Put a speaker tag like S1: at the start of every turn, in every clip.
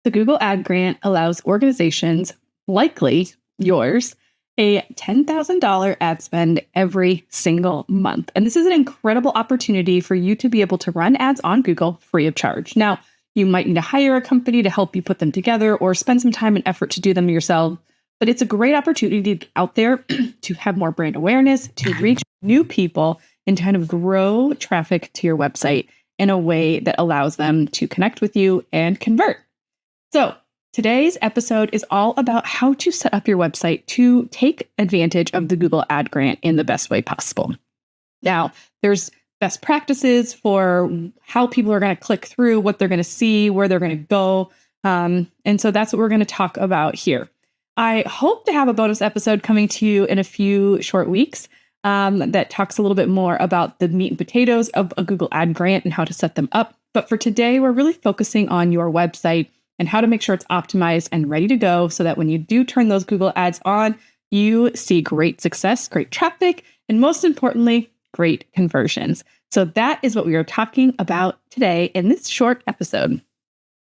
S1: The Google Ad Grant allows organizations, likely yours, a $10,000 ad spend every single month. And this is an incredible opportunity for you to be able to run ads on Google free of charge. Now, you might need to hire a company to help you put them together or spend some time and effort to do them yourself. But it's a great opportunity to get out there to have more brand awareness, to reach new people, and to kind of grow traffic to your website in a way that allows them to connect with you and convert. So today's episode is all about how to set up your website to take advantage of the Google Ad Grant in the best way possible. Now, there's best practices for how people are going to click through, what they're going to see, where they're going to go. And so that's what we're going to talk about here. I hope to have a bonus episode coming to you in a few short weeks that talks a little bit more about the meat and potatoes of a Google Ad Grant and how to set them up. But for today, we're really focusing on your website and how to make sure it's optimized and ready to go so that when you do turn those Google ads on, you see great success, great traffic, and most importantly, great conversions. So that is what we are talking about today in this short episode.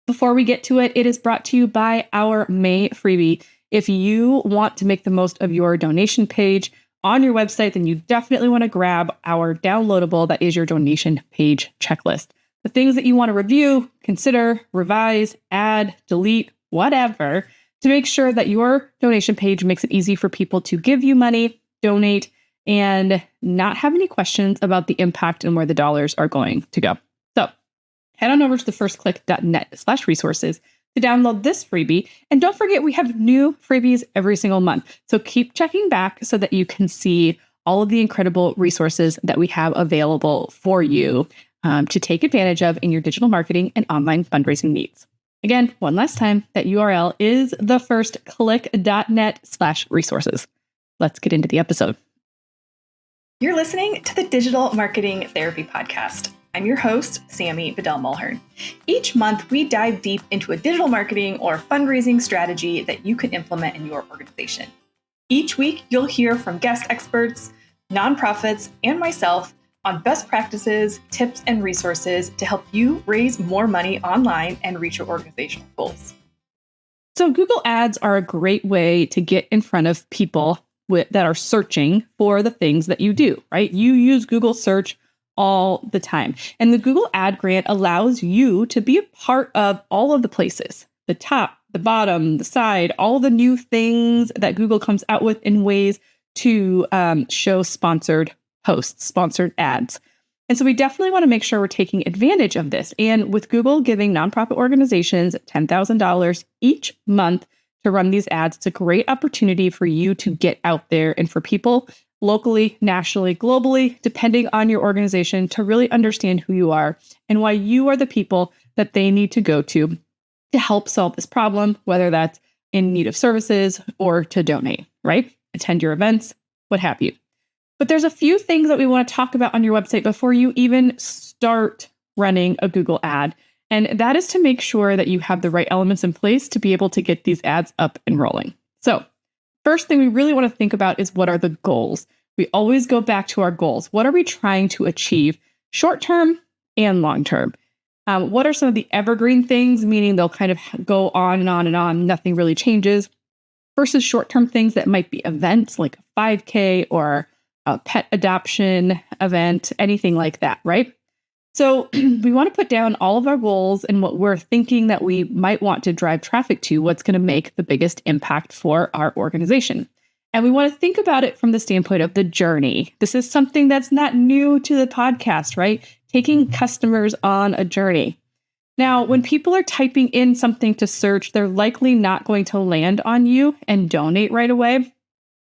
S1: Before we get to it, it is brought to you by our May freebie. If you want to make the most of your donation page on your website, then you definitely want to grab our downloadable that is your donation page checklist. The things that you want to review, consider, revise, add, delete, whatever, to make sure that your donation page makes it easy for people to give you money, donate, and not have any questions about the impact and where the dollars are going to go. So head on over to thefirstclick.net/resources to download this freebie. And don't forget, we have new freebies every single month. So keep checking back so that you can see all of the incredible resources that we have available for you to take advantage of in your digital marketing and online fundraising needs. Again, one last time, that URL is thefirstclick.net/resources. Let's get into the episode. You're listening to the Digital Marketing Therapy Podcast. I'm your host, Sammy Bedell-Mulhern. Each month, we dive deep into a digital marketing or fundraising strategy that you can implement in your organization. Each week, you'll hear from guest experts, nonprofits, and myself on best practices, tips, and resources to help you raise more money online and reach your organizational goals. So Google Ads are a great way to get in front of people that are searching for the things that you do, right? You use Google search all the time. And the Google Ad Grant allows you to be a part of all of the places, the top, the bottom, the side, all the new things that Google comes out with in ways to show sponsored posts, sponsored ads. And so we definitely want to make sure we're taking advantage of this. And with Google giving nonprofit organizations $10,000 each month to run these ads, it's a great opportunity for you to get out there and for people locally, nationally, globally, depending on your organization, to really understand who you are and why you are the people that they need to go to help solve this problem, whether that's in need of services or to donate, right? Attend your events, what have you. But there's a few things that we want to talk about on your website before you even start running a Google ad. And that is to make sure that you have the right elements in place to be able to get these ads up and rolling. So first thing we really want to think about is, what are the goals? We always go back to our goals. What are we trying to achieve short-term and long-term? What are some of the evergreen things, meaning they'll kind of go on and on and on, nothing really changes, versus short-term things that might be events like a 5K or a pet adoption event, anything like that, right? So we want to put down all of our goals and what we're thinking that we might want to drive traffic to, what's going to make the biggest impact for our organization. And we want to think about it from the standpoint of the journey. This is something that's not new to the podcast, right? Taking customers on a journey. Now, when people are typing in something to search, they're likely not going to land on you and donate right away.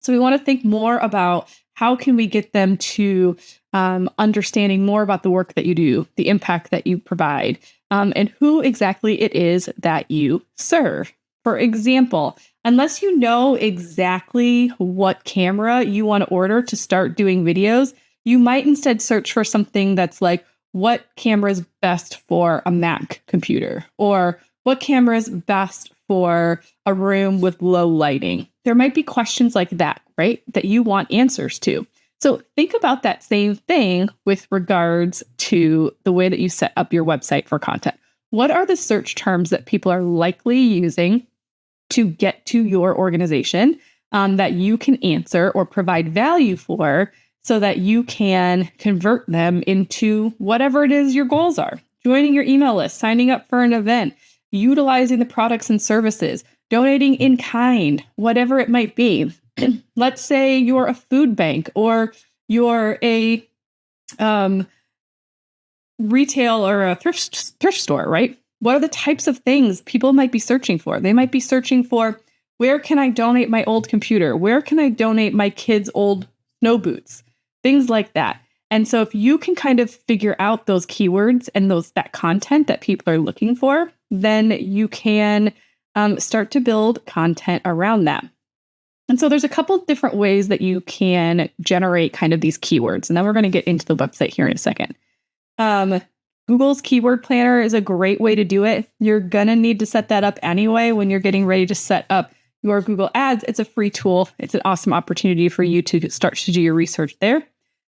S1: So we want to think more about how can we get them to understanding more about the work that you do, the impact that you provide, and who exactly it is that you serve. For example, unless you know exactly what camera you want to order to start doing videos, you might instead search for something that's like, what camera is best for a Mac computer? Or what camera is best for a room with low lighting? There might be questions like that, right? That you want answers to. So think about that same thing with regards to the way that you set up your website for content. what are the search terms that people are likely using to get to your organization that you can answer or provide value for so that you can convert them into whatever it is your goals are. Joining your email list, signing up for an event, utilizing the products and services, donating in kind, whatever it might be. Let's say you're a food bank or you're a retail or a thrift store, right? What are the types of things people might be searching for? They might be searching for, where can I donate my old computer? Where can I donate my kids' old snow boots? Things like that. And so if you can kind of figure out those keywords and that content that people are looking for, then you can start to build content around that. And so there's a couple different ways that you can generate kind of these keywords. And then we're going to get into the website here in a second. Google's keyword planner is a great way to do it. You're going to need to set that up anyway when you're getting ready to set up your Google Ads. It's a free tool. It's an awesome opportunity for you to start to do your research there.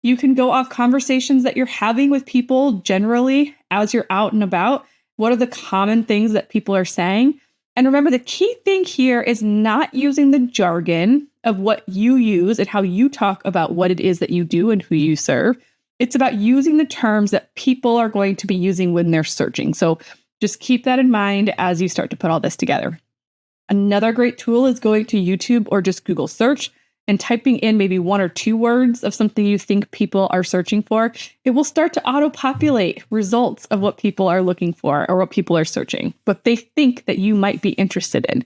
S1: You can go off conversations that you're having with people generally as you're out and about. What are the common things that people are saying? And remember, the key thing here is not using the jargon of what you use and how you talk about what it is that you do and who you serve. It's about using the terms that people are going to be using when they're searching. So just keep that in mind as you start to put all this together. Another great tool is going to YouTube or just Google search and typing in maybe 1 or 2 words of something you think people are searching for. It will start to auto-populate results of what people are looking for or what people are searching, what they think that you might be interested in.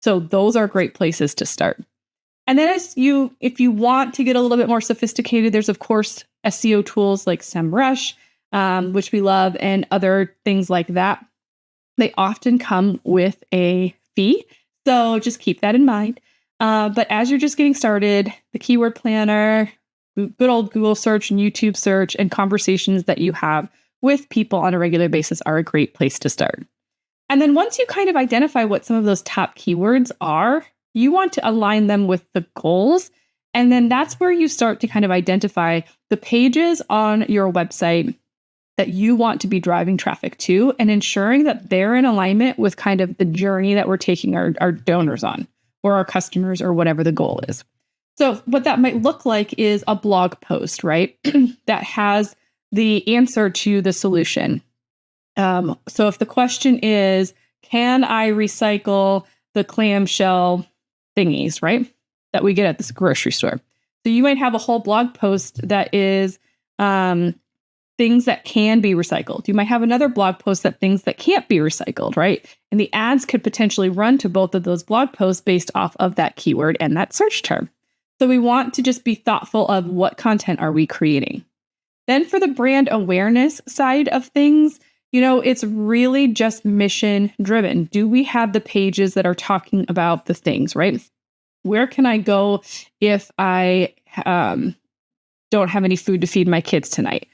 S1: So those are great places to start. And then if you want to get a little bit more sophisticated, there's of course SEO tools like SEMrush, which we love, and other things like that. They often come with a fee. So just keep that in mind. But as you're just getting started, the keyword planner, good old Google search and YouTube search, and conversations that you have with people on a regular basis are a great place to start. And then once you kind of identify what some of those top keywords are, you want to align them with the goals. And then that's where you start to kind of identify the pages on your website that you want to be driving traffic to and ensuring that they're in alignment with kind of the journey that we're taking our donors on or our customers or whatever the goal is. So what that might look like is a blog post, right? that has the answer to the solution. So if the question is, can I recycle the clamshell thingies, right? That we get at this grocery store. So you might have a whole blog post that is things that can be recycled. You might have another blog post that things that can't be recycled, right? And the ads could potentially run to both of those blog posts based off of that keyword and that search term. So we want to just be thoughtful of what content are we creating. Then for the brand awareness side of things, it's really just mission driven. Do we have the pages that are talking about the things, right? Where can I go if I don't have any food to feed my kids tonight?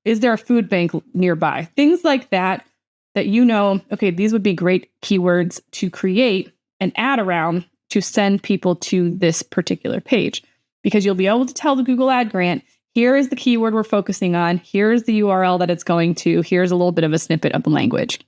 S1: Is there a food bank nearby? Things like that okay, these would be great keywords to create an ad around to send people to this particular page, because you'll be able to tell the Google Ad Grant, here is the keyword we're focusing on. Here's the URL that it's going to. Here's a little bit of a snippet of the language.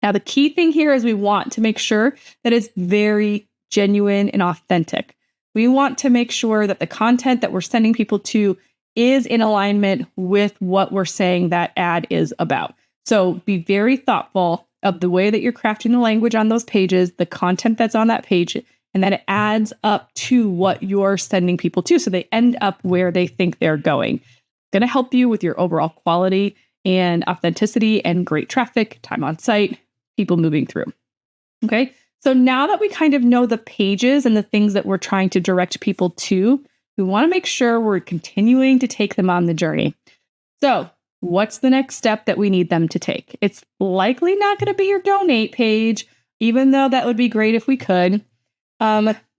S1: Now, the key thing here is we want to make sure that it's very genuine and authentic. We want to make sure that the content that we're sending people to is in alignment with what we're saying that ad is about. So be very thoughtful of the way that you're crafting the language on those pages, the content that's on that page, and that it adds up to what you're sending people to, so they end up where they think they're going. It's going to help you with your overall quality and authenticity and great traffic, time on site, people moving through. Okay, so now that we kind of know the pages and the things that we're trying to direct people to, we want to make sure we're continuing to take them on the journey. So what's the next step that we need them to take? It's likely not going to be your donate page, even though that would be great if we could.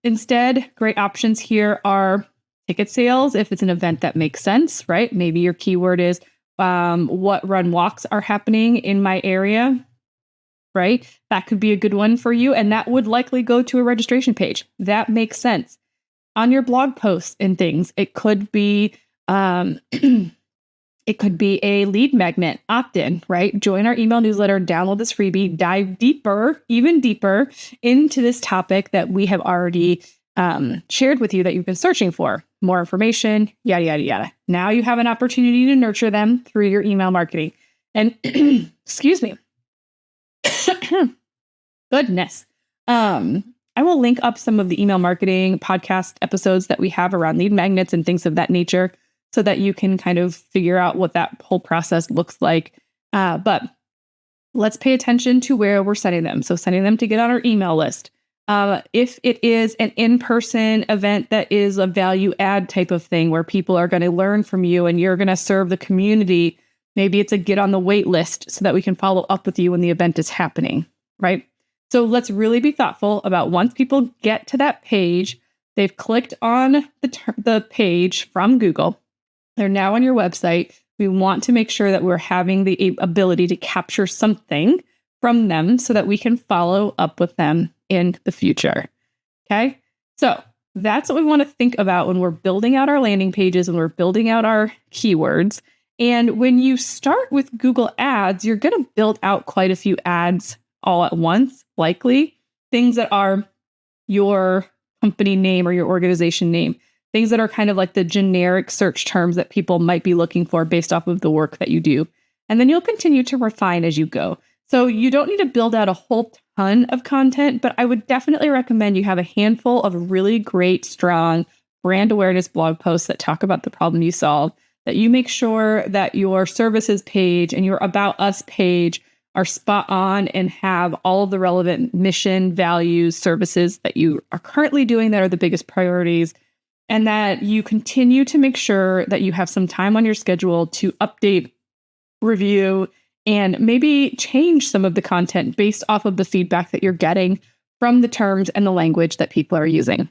S1: Instead, great options here are ticket sales, if it's an event that makes sense, right? Maybe your keyword is what run walks are happening in my area, right? That could be a good one for you. And that would likely go to a registration page. That makes sense. On your blog posts and things, it could be It could be a lead magnet opt-in, right? Join our email newsletter, download this freebie, dive deeper, even deeper into this topic that we have already shared with you that you've been searching for. More information, yada, yada, yada. Now you have an opportunity to nurture them through your email marketing. And excuse me. Goodness. I will link up some of the email marketing podcast episodes that we have around lead magnets and things of that nature so that you can kind of figure out what that whole process looks like. But let's pay attention to where we're sending them. So sending them to get on our email list. If it is an in-person event that is a value add type of thing where people are going to learn from you and you're going to serve the community, maybe it's a get on the wait list so that we can follow up with you when the event is happening, right? So let's really be thoughtful about once people get to that page, they've clicked on the page from Google, they're now on your website. We want to make sure that we're having the ability to capture something from them so that we can follow up with them in the future. Okay. So that's what we want to think about when we're building out our landing pages, when we're building out our keywords. And when you start with Google Ads, you're going to build out quite a few ads all at once, likely things that are your company name or your organization name, things that are kind of like the generic search terms that people might be looking for based off of the work that you do. And then you'll continue to refine as you go. So you don't need to build out a whole ton of content, but I would definitely recommend you have a handful of really great, strong brand awareness blog posts that talk about the problem you solve, that you make sure that your services page and your About Us page are spot on and have all of the relevant mission, values, services that you are currently doing that are the biggest priorities, and that you continue to make sure that you have some time on your schedule to update, review, and maybe change some of the content based off of the feedback that you're getting from the terms and the language that people are using.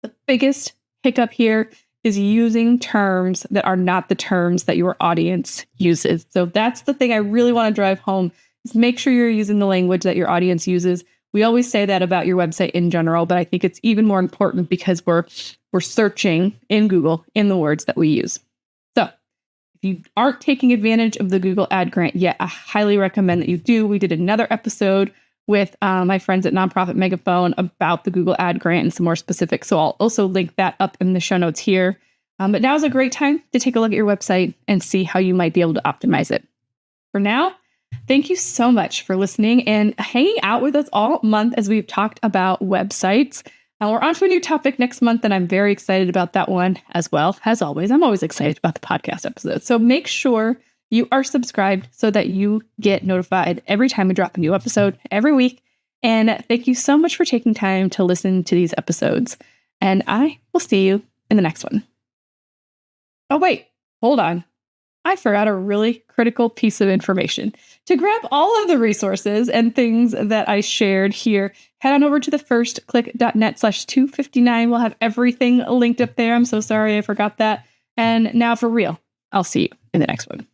S1: The biggest hiccup here is using terms that are not the terms that your audience uses. So that's the thing I really want to drive home, is make sure you're using the language that your audience uses. We always say that about your website in general, but I think it's even more important because we're searching in Google in the words that we use. So if you aren't taking advantage of the Google Ad Grant yet, I highly recommend that you do. We did another episode with my friends at Nonprofit Megaphone about the Google Ad Grant and some more specifics. So I'll also link that up in the show notes here. But now is a great time to take a look at your website and see how you might be able to optimize it. For now, thank you so much for listening and hanging out with us all month as we've talked about websites. We're on to a new topic next month, and I'm very excited about that one as well. As always, I'm always excited about the podcast episode. So make sure you are subscribed so that you get notified every time we drop a new episode every week. And thank you so much for taking time to listen to these episodes. And I will see you in the next one. Oh, wait, hold on. I forgot a really critical piece of information. To grab all of the resources and things that I shared here, head on over to thefirstclick.net/259. We'll have everything linked up there. I'm so sorry I forgot that. And now for real, I'll see you in the next one.